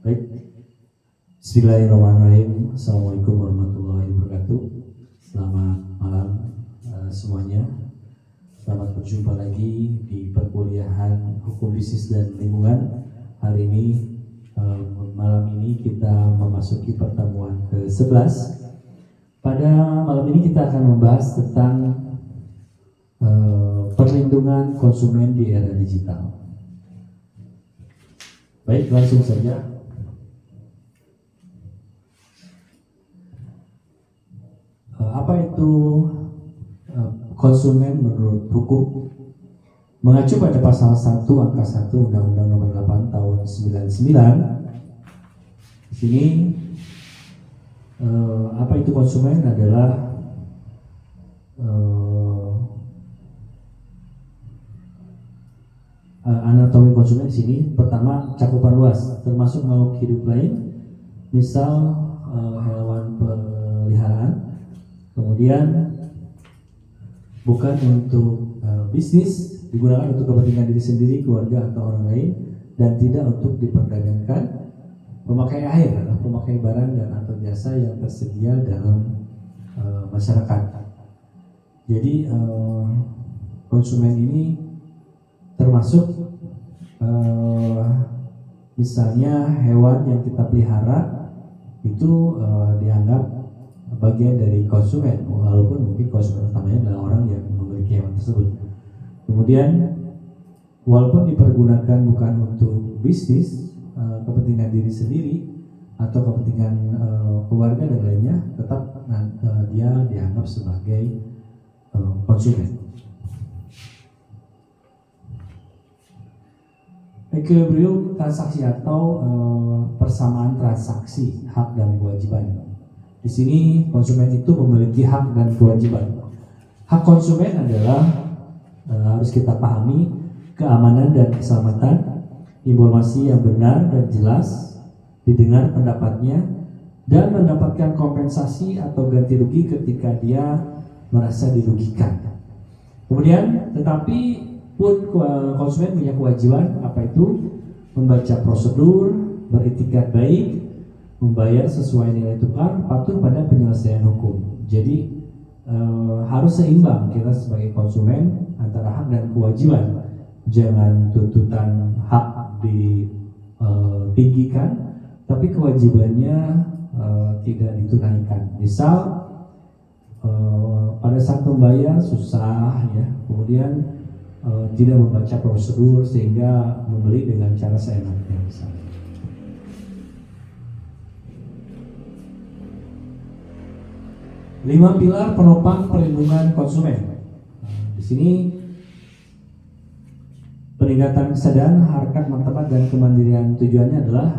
Baik, Bismillahirrahmanirrahim. Assalamualaikum warahmatullahi wabarakatuh. Selamat malam semuanya. Selamat berjumpa lagi di perkuliahan Hukum Bisnis dan Lingkungan. Hari ini malam ini kita memasuki pertemuan ke-11. Pada malam ini kita akan membahas tentang perlindungan konsumen di era digital. Baik, langsung saja. Apa itu konsumen menurut hukum? Mengacu pada pasal 1 angka 1 Undang-Undang Nomor 8 Tahun 99. Di sini apa itu konsumen adalah anatomi konsumen di sini. Pertama, cakupan luas termasuk makhluk hidup lain, misal hewan peliharaan. Kemudian bukan untuk bisnis, digunakan untuk kepentingan diri sendiri, keluarga atau orang lain, dan tidak untuk diperdagangkan. Pemakai air adalah pemakai barang dan atau jasa yang tersedia dalam masyarakat. Jadi konsumen ini termasuk misalnya hewan yang kita pelihara itu dianggap bagian dari konsumen, walaupun mungkin konsumen utamanya adalah orang yang memiliki hewan tersebut. Kemudian walaupun dipergunakan bukan untuk bisnis, kepentingan diri sendiri atau kepentingan keluarga dan lainnya, tetap dia dianggap sebagai konsumen. Equilibrium transaksi atau persamaan transaksi, hak dan kewajiban. Di sini konsumen itu memiliki hak dan kewajiban. Hak konsumen adalah harus kita pahami keamanan dan keselamatan, informasi yang benar dan jelas, didengar pendapatnya, dan mendapatkan kompensasi atau ganti rugi ketika dia merasa dirugikan. Kemudian, tetapi pun konsumen punya kewajiban, apa itu? Membaca prosedur, beretikat baik, membayar sesuai nilai tukar, patuh pada penyelesaian hukum. Jadi harus seimbang kita sebagai konsumen antara hak dan kewajiban. Jangan tuntutan hak ditinggikan, tapi kewajibannya tidak ditunaikan. Misal pada saat membayar susah, ya, kemudian tidak membaca prosedur sehingga membeli dengan cara seenaknya misalnya. Lima pilar penopang perlindungan konsumen. Di sini peningkatan kesadaran, harkat, martabat, dan kemandirian. Tujuannya adalah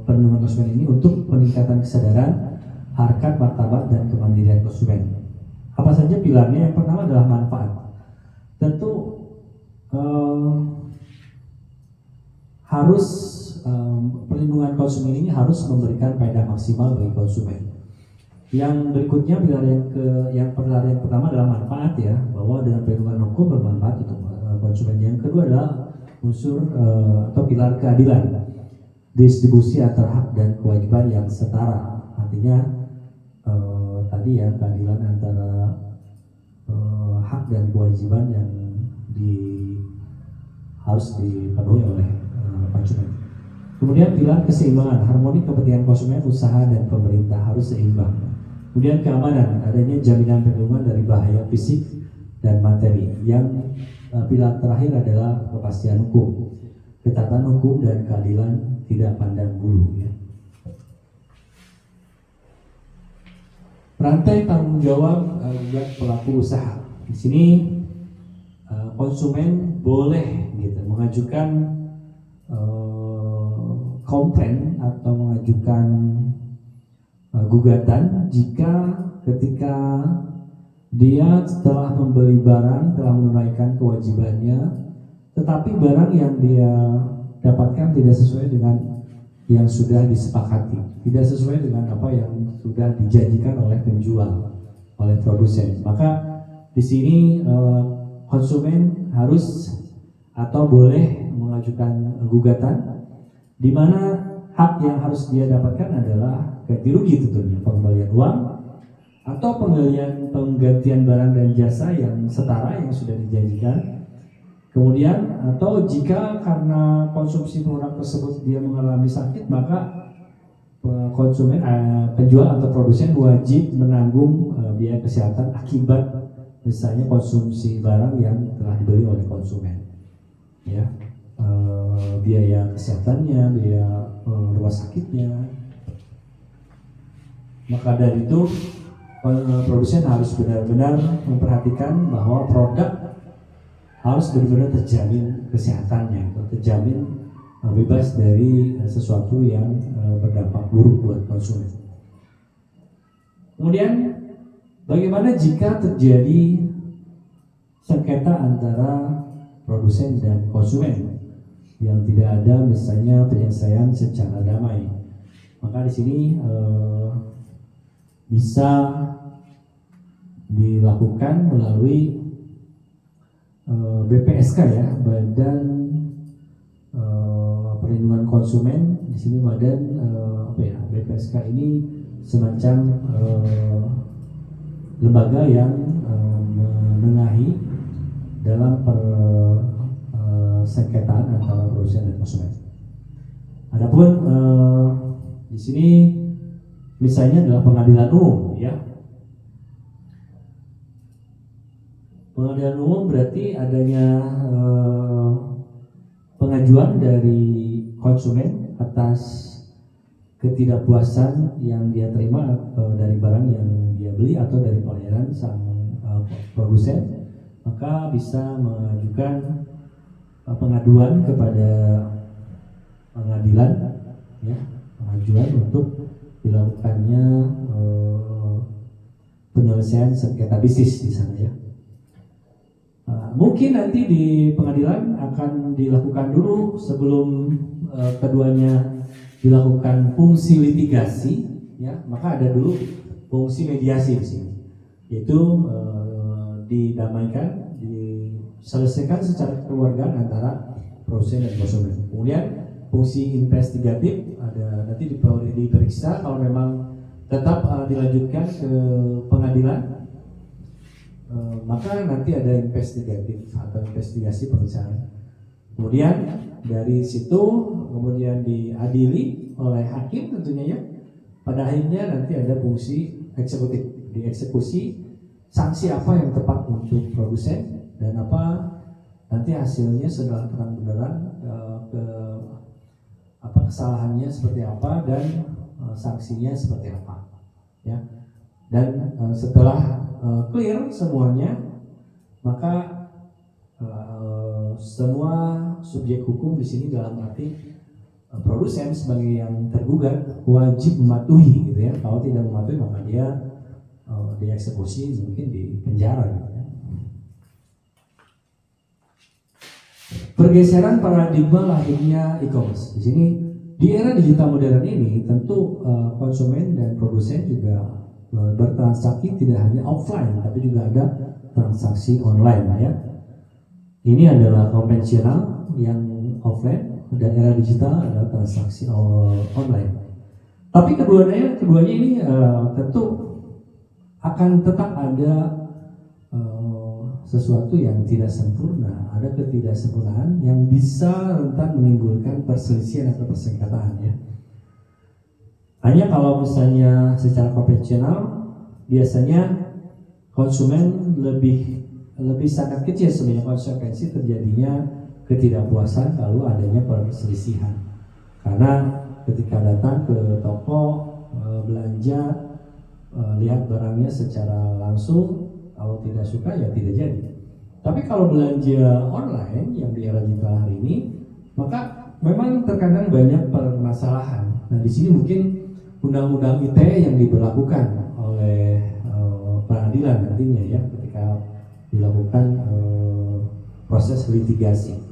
perlindungan konsumen ini untuk peningkatan kesadaran, harkat, martabat, dan kemandirian konsumen. Apa saja pilarnya? Yang pertama adalah manfaat. Tentu harus perlindungan konsumen ini harus memberikan faedah maksimal bagi konsumen. Yang berikutnya pilar yang pertama adalah manfaat, ya, bahwa dengan perlindungan hukum bermanfaat untuk konsumen. Yang kedua adalah unsur atau pilar keadilan, distribusi antara hak dan kewajiban yang setara. Artinya tadi ya, keadilan antara hak dan kewajiban yang harus dipenuhi oleh konsumen. Kemudian pilar keseimbangan, harmoni kepentingan konsumen, usaha, dan pemerintah harus seimbang. Kemudian keamanan, adanya jaminan perlindungan dari bahaya fisik dan materi. Yang pilar terakhir adalah kepastian hukum, ketatan hukum dan keadilan tidak pandang bulu, ya. Rantai tanggung jawab buat pelaku usaha. Di sini konsumen boleh gitu mengajukan komplain atau mengajukan gugatan jika ketika dia setelah membeli barang telah menunaikan kewajibannya, tetapi barang yang dia dapatkan tidak sesuai dengan yang sudah disepakati, tidak sesuai dengan apa yang sudah dijanjikan oleh penjual, oleh produsen. Maka di sini konsumen harus atau boleh mengajukan gugatan, di mana hak yang harus dia dapatkan adalah ganti rugi tentunya, pengembalian uang atau penggantian barang dan jasa yang setara yang sudah dijanjikan. Kemudian atau jika karena konsumsi produk tersebut dia mengalami sakit, maka penjual atau produsen wajib menanggung biaya kesehatan akibat misalnya konsumsi barang yang telah dibeli oleh konsumen, ya, biaya kesehatannya, biaya rumah sakitnya. Maka dari itu produsen harus benar-benar memperhatikan bahwa produk harus benar-benar terjamin kesehatannya, terjamin bebas dari sesuatu yang berdampak buruk buat konsumen. Kemudian bagaimana jika terjadi sengketa antara produsen dan konsumen yang tidak ada misalnya penyelesaian secara damai? Maka di sini bisa dilakukan melalui BPSK, ya, Badan Perlindungan Konsumen. Di sini badan BPSK ini semacam lembaga yang menengahi dalam sengketaan antara produsen dan konsumen. Adapun di sini misalnya adalah pengadilan umum, ya. Pengadilan umum berarti adanya pengajuan dari konsumen atas ketidakpuasan yang dia terima dari barang yang dia beli atau dari pelayanan sang produsen, maka bisa mengajukan pengaduan kepada pengadilan, ya, pengajuan untuk dilakukannya penyelesaian sengketa bisnis di sana, ya. Mungkin nanti di pengadilan akan dilakukan dulu sebelum keduanya dilakukan fungsi litigasi, ya, maka ada dulu fungsi mediasi di sini, yaitu didamaikan, diselesaikan secara kekeluargaan antara produsen dan konsumen. Kemudian fungsi investigatif ada nanti diperiksa kalau memang tetap dilanjutkan ke pengadilan. Maka nanti ada investigatif atau investigasi pemeriksaan. Kemudian dari situ kemudian diadili oleh hakim tentunya, ya. Pada akhirnya nanti ada fungsi eksekutif, dieksekusi sanksi apa yang tepat untuk produsen dan apa nanti hasilnya setelah terang benderang kesalahannya seperti apa dan sanksinya seperti apa, ya. Dan setelah clear semuanya, maka semua subjek hukum di sini dalam arti produsen sebagai yang tergugat wajib mematuhi, gitu, ya. Kalau tidak mematuhi maka dia dieksekusi, mungkin di penjara, gitu, ya. Pergeseran paradigma lahirnya e-commerce. Di sini di era digital modern ini tentu konsumen dan produsen juga bertransaksi tidak hanya offline tapi juga ada transaksi online, ya. Ini adalah konvensional yang offline dan era digital adalah transaksi online. Tapi keduanya ini tentu akan tetap ada sesuatu yang tidak sempurna, ada ketidaksempurnaan yang bisa rentan menimbulkan perselisihan atau persengketaan, ya. Hanya kalau misalnya secara konvensional biasanya konsumen lebih sangat kecil sebenarnya konsekuensi terjadinya ketidakpuasan kalau adanya perselisihan. Karena ketika datang ke toko belanja, lihat barangnya secara langsung, kalau tidak suka ya tidak jadi. Tapi kalau belanja online yang di era digital hari ini, maka memang terkadang banyak permasalahan. Nah, di sini mungkin undang-undang ITE yang diberlakukan oleh pengadilan nantinya, ya, ketika dilakukan proses litigasi.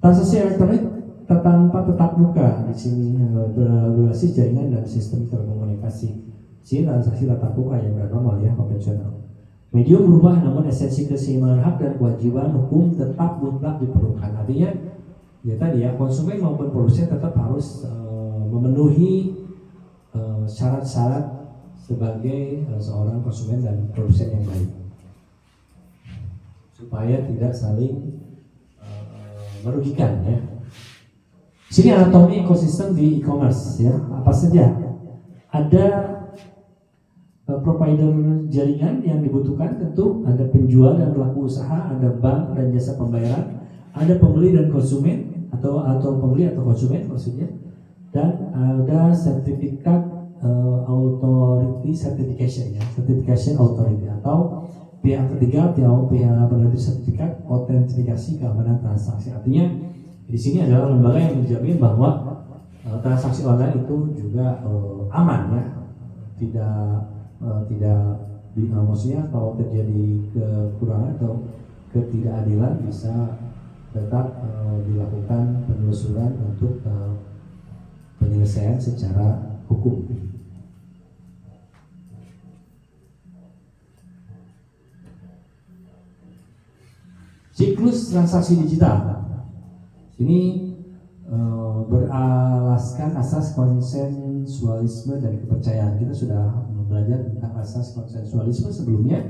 Transaksi elektronik tanpa tetap muka di sini berbasis jaringan dan sistem telekomunikasi. Sini transaksi tatap muka yang normal, ya, konvensional. Medium berubah namun esensi keseimbangan hak dan kewajiban hukum tetap mutlak diperlukan. Artinya, ya tadi, ya, konsumen maupun produsen tetap harus harus memenuhi syarat-syarat sebagai seorang konsumen dan produsen yang baik supaya tidak saling merugikan ya. Sini anatomi ekosistem di e-commerce ya. Apa saja? Ada provider jaringan yang dibutuhkan, tentu ada penjual dan pelaku usaha, ada bank dan jasa pembayaran, ada pembeli dan konsumen atau pembeli atau konsumen maksudnya, dan ada sertifikat authority certification ya, certification authority atau pihak ketiga atau pihak penerbit sertifikat autentifikasi keamanan transaksi. Artinya di sini adalah lembaga yang menjamin bahwa transaksi online itu juga aman ya, tidak maksudnya kalau terjadi kekurangan atau ketidakadilan bisa tetap dilakukan penelusuran untuk penyelesaian secara hukum. Siklus transaksi digital ini beralaskan asas konsensualisme dan kepercayaan. Kita sudah belajar tentang asas konsensualisme sebelumnya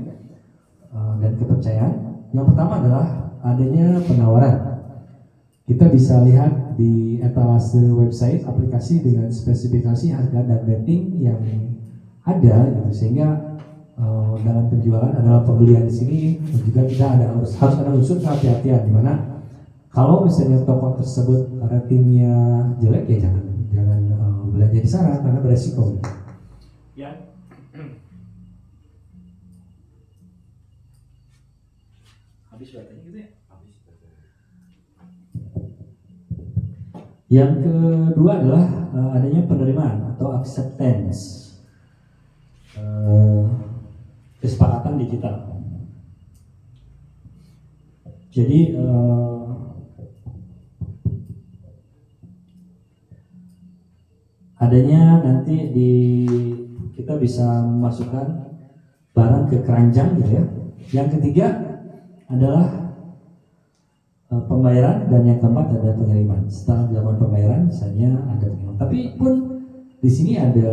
dan kepercayaan. Yang pertama adalah adanya penawaran. Kita bisa lihat di etalase website aplikasi dengan spesifikasi harga dan rating yang ada gitu, sehingga dalam penjualan adalah pembelian di sini juga kita harus ada unsur kehati-hatian, di mana kalau misalnya toko tersebut ratingnya jelek ya jangan belanja di sana karena beresiko. Ya. Habis baterainya gitu ya? Habis baterainya. Yang kedua adalah adanya penerimaan atau acceptance. Kesepakatan digital. Jadi adanya nanti kita bisa memasukkan barang ke keranjang gitu ya. Yang ketiga adalah pembayaran, dan yang keempat ada pengiriman. Setelah dilakukan pembayaran misalnya ada pengiriman. Tapi pun di sini ada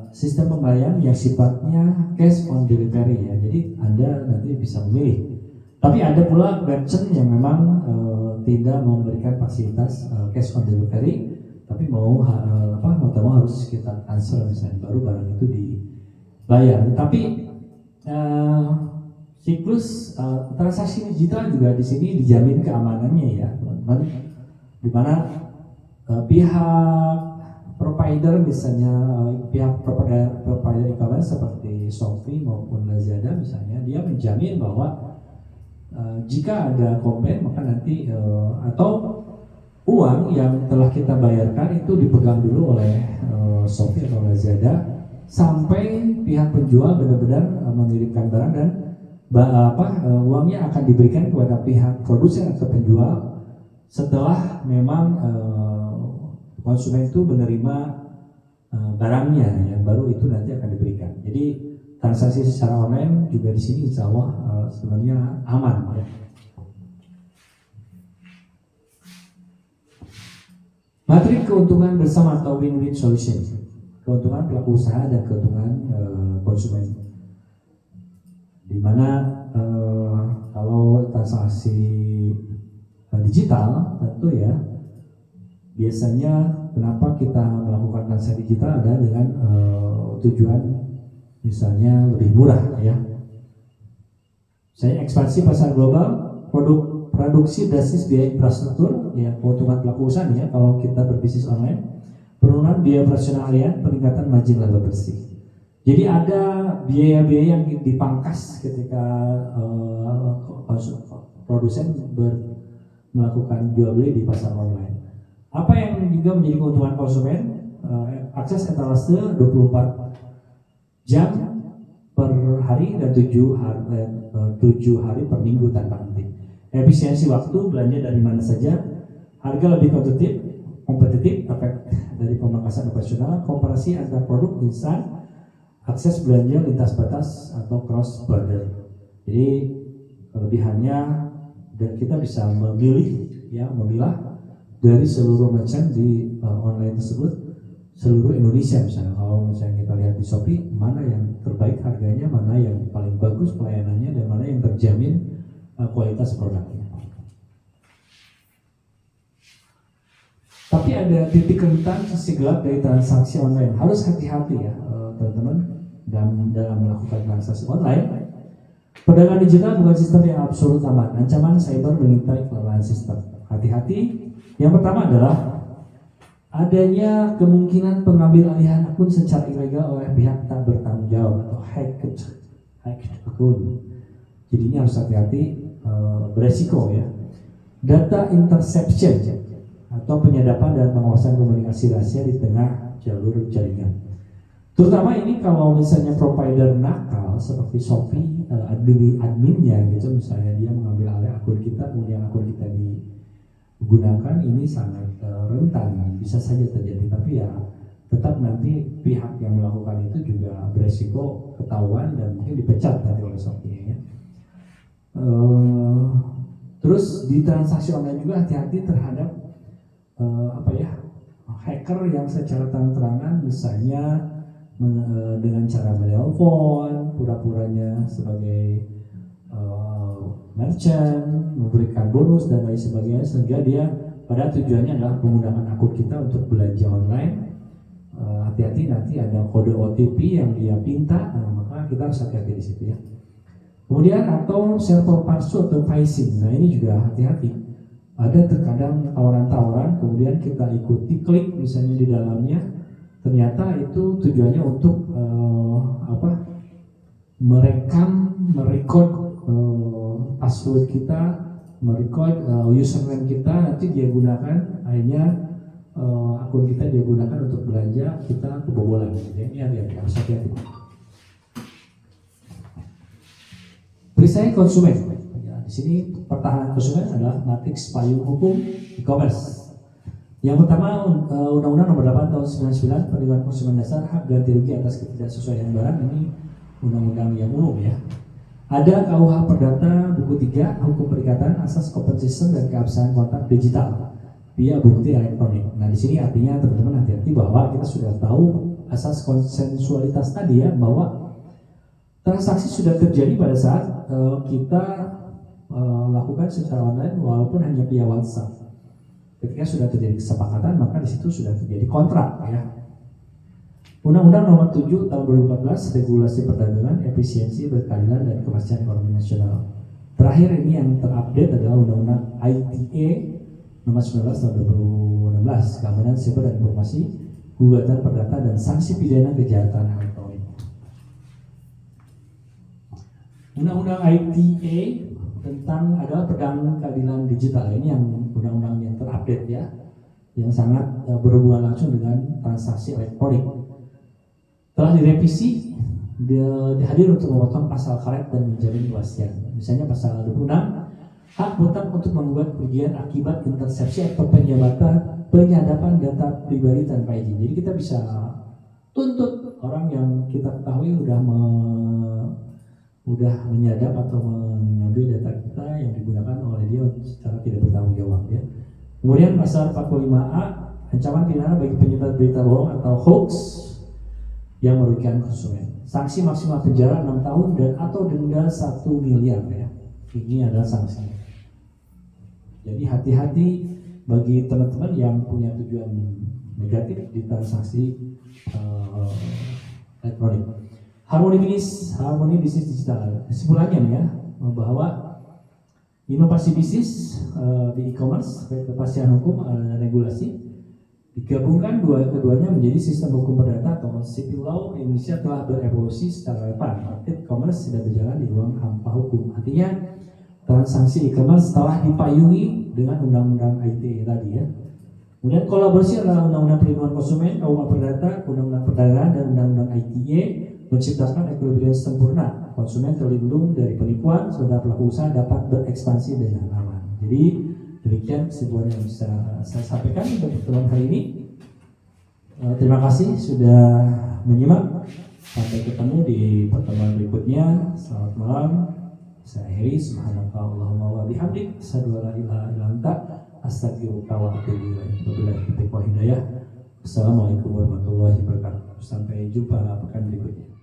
sistem pembayaran yang sifatnya cash on delivery ya. Jadi Anda nanti bisa memilih. Tapi ada pula merchant yang memang tidak memberikan fasilitas cash on delivery, tapi mau harus kita transfer misalnya baru barang itu dibayar. Tapi siklus transaksi digital juga di sini dijamin keamanannya ya, teman-teman. Di mana pihak provider misalnya pihak provider e-commerce seperti Shopee maupun Lazada misalnya, dia menjamin bahwa jika ada komplain maka nanti atau uang yang telah kita bayarkan itu dipegang dulu oleh Shopee atau Lazada sampai pihak penjual benar-benar mengirimkan barang, dan uangnya akan diberikan kepada pihak produsen atau penjual setelah memang konsumen itu menerima barangnya ya, baru itu nanti akan diberikan. Jadi transaksi secara online juga di sini insya Allah sebenarnya aman ya. Materi keuntungan bersama atau win-win solution, keuntungan pelaku usaha dan keuntungan konsumen. Di mana kalau transaksi digital tentu ya, biasanya kenapa kita melakukan transaksi digital adalah dengan tujuan misalnya lebih murah ya. Saya ekspansi pasar global, produksi basis biaya infrastruktur ya, keuntungan pelaku usaha ya kalau kita berbisnis online, penurunan biaya operasional harian, peningkatan margin laba bersih. Jadi ada biaya-biaya yang dipangkas ketika produsen melakukan jual beli di pasar online. Apa yang juga menjadi keuntungan konsumen? Akses etalase 24 jam per hari dan 7 hari per minggu tanpa henti. Efisiensi waktu, belanja dari mana saja, harga lebih kompetitif, efek dari pemangkasan operasional, komparasi antar produk instan, akses belanja lintas batas atau cross border. Jadi kelebihannya dan kita bisa memilah dari seluruh merchant di online tersebut, seluruh Indonesia misalnya. Kalau misalnya kita lihat di Shopee, mana yang terbaik harganya, mana yang paling bagus pelayanannya, dan mana yang terjamin kualitas produknya. Tapi ada titik rentan sisi gelap dari transaksi online. Harus hati-hati ya teman-teman dalam melakukan transaksi online. Perdagangan digital bukan sistem yang absolut aman. Ancaman cyber mengintai kelemahan sistem. Hati-hati. Yang pertama adalah adanya kemungkinan pengambil alihan akun secara ilegal oleh pihak tak bertanggung jawab atau hacked akun. Jadi ini harus hati-hati, beresiko ya. Data interception atau penyadapan dan pengawasan komunikasi rahasia di tengah jalur jaringan. Terutama ini kalau misalnya provider nakal seperti Shopee, adminnya gitu, misalnya dia mengambil alih akun kita, kemudian akun kita digunakan, ini sangat rentan, bisa saja terjadi. Tapi ya tetap nanti pihak yang melakukan itu juga beresiko ketahuan dan mungkin dipecat nanti oleh Shopee ya. Terus di transaksi online juga hati-hati terhadap hacker yang secara terang-terangan misalnya dengan cara menelpon, pura-puranya sebagai merchant, memberikan bonus dan lain sebagainya, sehingga dia pada tujuannya adalah menggunakan akun kita untuk belanja online. Hati-hati nanti ada kode OTP yang dia pinta, maka kita harus hati-hati di situ ya. Kemudian atau server palsu atau phishing, nah ini juga hati-hati. Ada terkadang tawaran-tawaran, kemudian kita ikuti, klik misalnya di dalamnya, ternyata itu tujuannya untuk merekod password kita, merekod username kita, nanti dia gunakan, akhirnya akun kita dia gunakan untuk belanja, kita kebobolan. Jadi ini harus hati-hati. Perisai konsumen. Di sini pertahanan konsumen adalah matriks payung hukum e-commerce. Yang pertama, Undang-Undang Nomor 8 Tahun 99 Perlindungan Konsumen Dasar, hak ganti rugi atas ketidaksesuaian barang, ini undang-undang yang umum ya. Ada KUH Perdata buku 3 Hukum Perikatan, Asas Kompensasi dan Keabsahan Kontak Digital via bukti elektronik. Nah di sini artinya teman-teman hati-hati bahwa kita sudah tahu asas konsensualitas tadi ya, bahwa transaksi sudah terjadi pada saat kita lakukan secara online walaupun hanya via WhatsApp. Ketika sudah terjadi kesepakatan, maka di situ sudah terjadi kontrak ya. Undang-Undang Nomor 7 Tahun 2014 Regulasi Perdagangan, Efisiensi, Berkeadilan dan Kepastian Ekonomi Nasional. Terakhir ini yang terupdate adalah Undang-Undang ITE Nomor 19 Tahun 2016 Keamanan Siber dan Informasi, Gugatan Perdata dan Sanksi Pidana Kejahatan Elektronik. Undang-Undang ITE tentang adalah perdagangan keadilan digital, ini yang undang-undang yang terupdate ya, yang sangat berhubungan langsung dengan transaksi elektronik. Telah direvisi, dihadir untuk memotong pasal karet dan menjamin kepastian. Misalnya pasal 26, hak berhak untuk membuat kerugian akibat intersepsi atau penyadapan data pribadi tanpa izin. Jadi kita bisa tuntut orang yang kita ketahui udah menyadap atau mengambil data kita yang digunakan oleh dia secara tidak bertanggung jawab ya. Kemudian pasal 45A, ancaman pidana bagi penyebar berita bohong atau hoax yang merugikan konsumen. Sanksi maksimal penjara 6 tahun dan atau denda 1 miliar ya. Ini adalah sanksinya. Jadi hati-hati bagi teman-teman yang punya tujuan negatif di transaksi elektronik. Harmoni bisnis digital. Kesimpulannya nih ya, bahwa inovasi bisnis di e-commerce, kepastian hukum, regulasi digabungkan keduanya menjadi sistem hukum perdata atau civil law. Indonesia telah berevolusi secara lebar. E-commerce sudah berjalan di ruang hampa hukum. Artinya transaksi e-commerce telah dipayungi dengan undang-undang ITE tadi ya. Kemudian kolaborasi adalah undang-undang perlindungan konsumen, KUH Perdata, undang-undang perdagangan dan undang-undang ITE menciptakan equilibrium sempurna. Konsumen terlindung dari penipuan, sementara pelaku usaha dapat berekspansi dengan aman. Jadi demikian kesimpulan yang bisa saya sampaikan untuk pertemuan hari ini. Terima kasih sudah menyimak. Sampai ketemu di pertemuan berikutnya. Selamat malam. Saya akhiri. Subhanakallahumma wa bihamdik. Asyhadu an la ilaha illa anta Astaghfiruka wa atubu ilaik. Wabillahi taufiq wal hidayah. Assalamualaikum warahmatullahi wabarakatuh. Sampai jumpa pekan berikutnya.